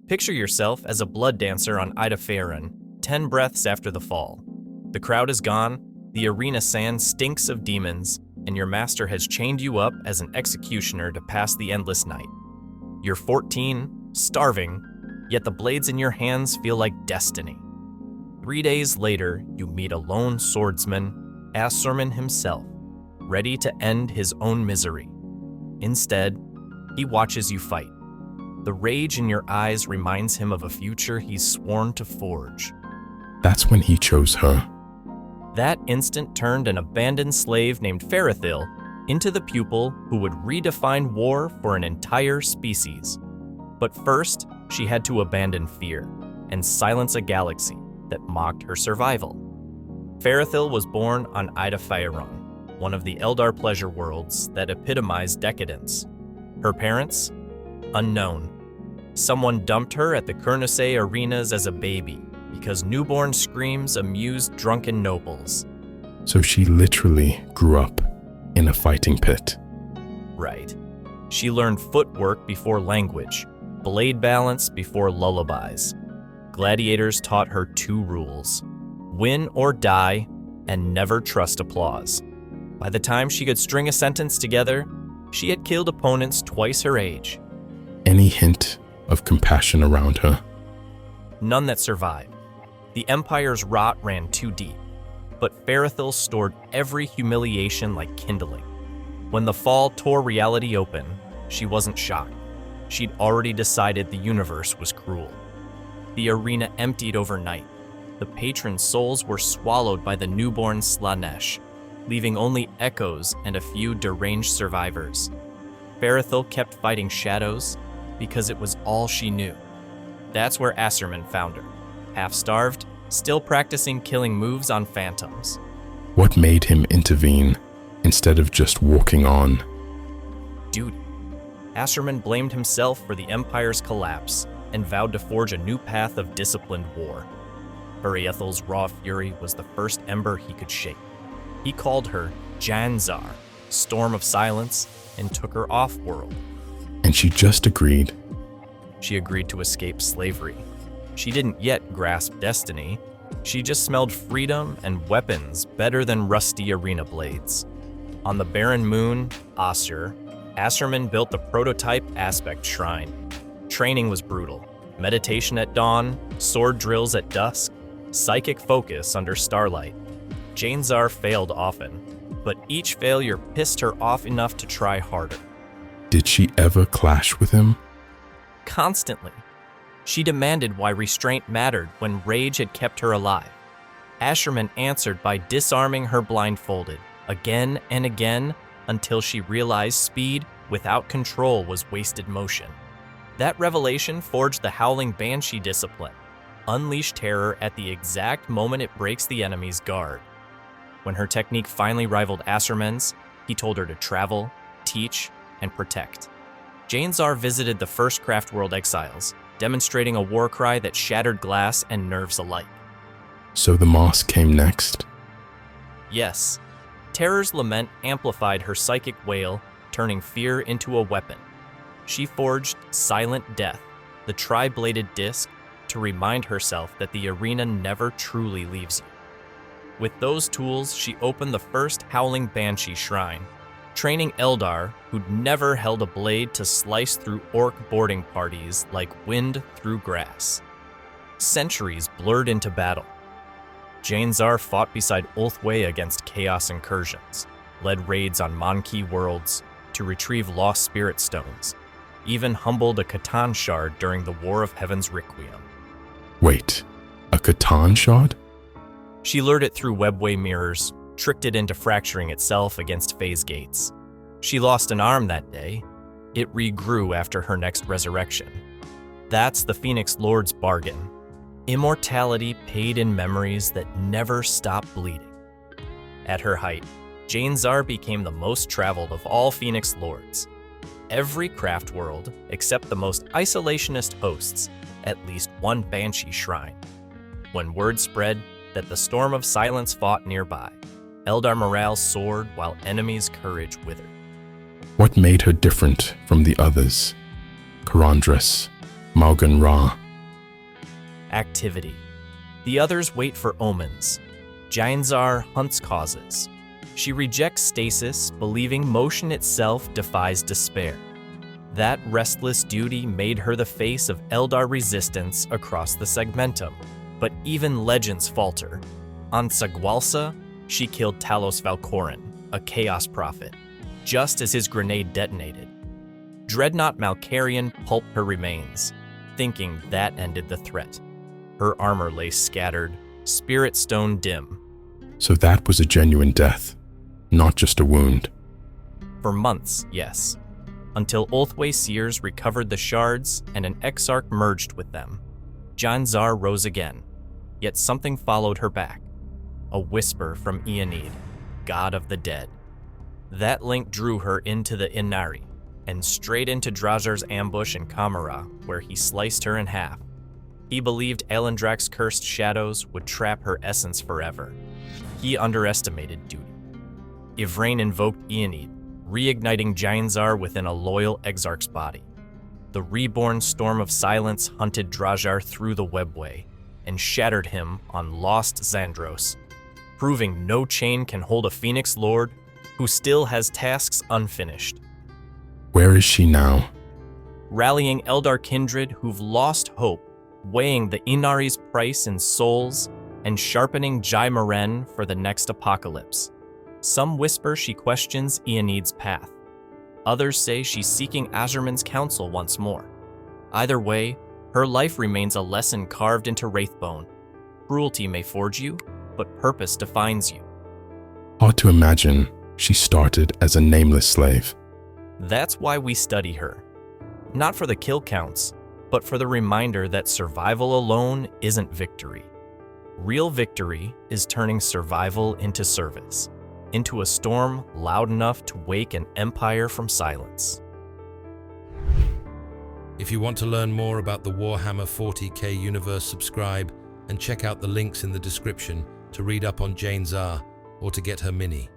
Picture yourself as a blood dancer on Ida Faerun, 10 breaths after the fall. The crowd is gone, the arena sand stinks of demons, and your master has chained you up as an executioner to pass the endless night. You're 14, starving, yet the blades in your hands feel like destiny. 3 days later, you meet a lone swordsman, Asserman himself, ready to end his own misery. Instead, he watches you fight. The rage in your eyes reminds him of a future he's sworn to forge. That's when he chose her. That instant turned an abandoned slave named Ferithil into the pupil who would redefine war for an entire species. But first, she had to abandon fear and silence a galaxy that mocked her survival. Ferithil was born on Ida Faerun, one of the Eldar pleasure worlds that epitomize decadence. Her parents? Unknown. Someone dumped her at the Kernusei arenas as a baby because newborn screams amused drunken nobles. So she literally grew up in a fighting pit. Right. She learned footwork before language, blade balance before lullabies. Gladiators taught her 2 rules: win or die, and never trust applause. By the time she could string a sentence together, she had killed opponents twice her age. Any hint of compassion around her? None that survived. The Empire's rot ran too deep, but Ferithil stored every humiliation like kindling. When the fall tore reality open, she wasn't shocked. She'd already decided the universe was cruel. The arena emptied overnight. The patron souls were swallowed by the newborn Slanesh, leaving only echoes and a few deranged survivors. Ferithil kept fighting shadows because it was all she knew. That's where Asserman found her, half-starved, still practicing killing moves on phantoms. What made him intervene instead of just walking on? Duty. Asserman blamed himself for the Empire's collapse and vowed to forge a new path of disciplined war. Buriethel's raw fury was the first ember he could shake. He called her Jain, Storm of Silence, and took her off-world. And she just agreed. She agreed to escape slavery. She didn't yet grasp destiny. She just smelled freedom and weapons better than rusty arena blades. On the barren moon, Asur, Asserman built the prototype Aspect Shrine. Training was brutal. Meditation at dawn, sword drills at dusk, psychic focus under starlight. Jain failed often, but each failure pissed her off enough to try harder. Did she ever clash with him? Constantly. She demanded why restraint mattered when rage had kept her alive. Asserman answered by disarming her blindfolded, again and again, until she realized speed without control was wasted motion. That revelation forged the Howling Banshee discipline: unleash terror at the exact moment it breaks the enemy's guard. When her technique finally rivaled Asserman's, he told her to travel, teach, and protect. Jain visited the first Craftworld exiles, demonstrating a war cry that shattered glass and nerves alike. So the mask came next? Yes. Terror's lament amplified her psychic wail, turning fear into a weapon. She forged Silent Death, the tri-bladed disc, to remind herself that the arena never truly leaves you. With those tools, she opened the first Howling Banshee Shrine, training Eldar who'd never held a blade to slice through orc boarding parties like wind through grass. Centuries blurred into battle. Jain fought beside Ulthwé against Chaos incursions, led raids on Monkey worlds to retrieve lost spirit stones, even humbled a Catan shard during the War of Heaven's Requiem. Wait, a Catan shard? She lured it through webway mirrors, tricked it into fracturing itself against phase gates. She lost an arm that day. It regrew after her next resurrection. That's the Phoenix Lord's bargain. Immortality paid in memories that never stop bleeding. At her height, Jain became the most traveled of all Phoenix Lords. Every craft world, except the most isolationist hosts, at least one Banshee shrine. When word spread that the Storm of Silence fought nearby, Eldar morale soared while enemies' courage withered. What made her different from the others? Karandras, Malgan Ra. Activity. The others wait for omens. Jainzar hunts causes. She rejects stasis, believing motion itself defies despair. That restless duty made her the face of Eldar resistance across the segmentum. But even legends falter. On Sagwalsa, she killed Talos Valkorin, a Chaos Prophet, just as his grenade detonated. Dreadnought Malkarian pulped her remains, thinking that ended the threat. Her armor lay scattered, spirit stone dim. So that was a genuine death, not just a wound. For months, yes. Until Ulthwé Seers recovered the shards and an Exarch merged with them. Jainzar rose again, yet something followed her back. A whisper from Ionid, god of the dead. That link drew her into the Inari, and straight into Drajar's ambush in Kamara, where he sliced her in half. He believed Elendrak's cursed shadows would trap her essence forever. He underestimated duty. Ivrain invoked Ionid, reigniting Jainzar within a loyal Exarch's body. The reborn Storm of Silence hunted Drajar through the webway and shattered him on lost Xandros, proving no chain can hold a Phoenix Lord who still has tasks unfinished. Where is she now? Rallying Eldar kindred who've lost hope, weighing the Inari's price in souls, and sharpening Jai Maren for the next apocalypse. Some whisper she questions Ionid's path. Others say she's seeking Azurman's counsel once more. Either way, her life remains a lesson carved into Wraithbone. Cruelty may forge you, but purpose defines you. Hard to imagine she started as a nameless slave. That's why we study her. Not for the kill counts, but for the reminder that survival alone isn't victory. Real victory is turning survival into service, into a storm loud enough to wake an empire from silence. If you want to learn more about the Warhammer 40k universe, subscribe and check out the links in the description to read up on Jainzar or to get her mini.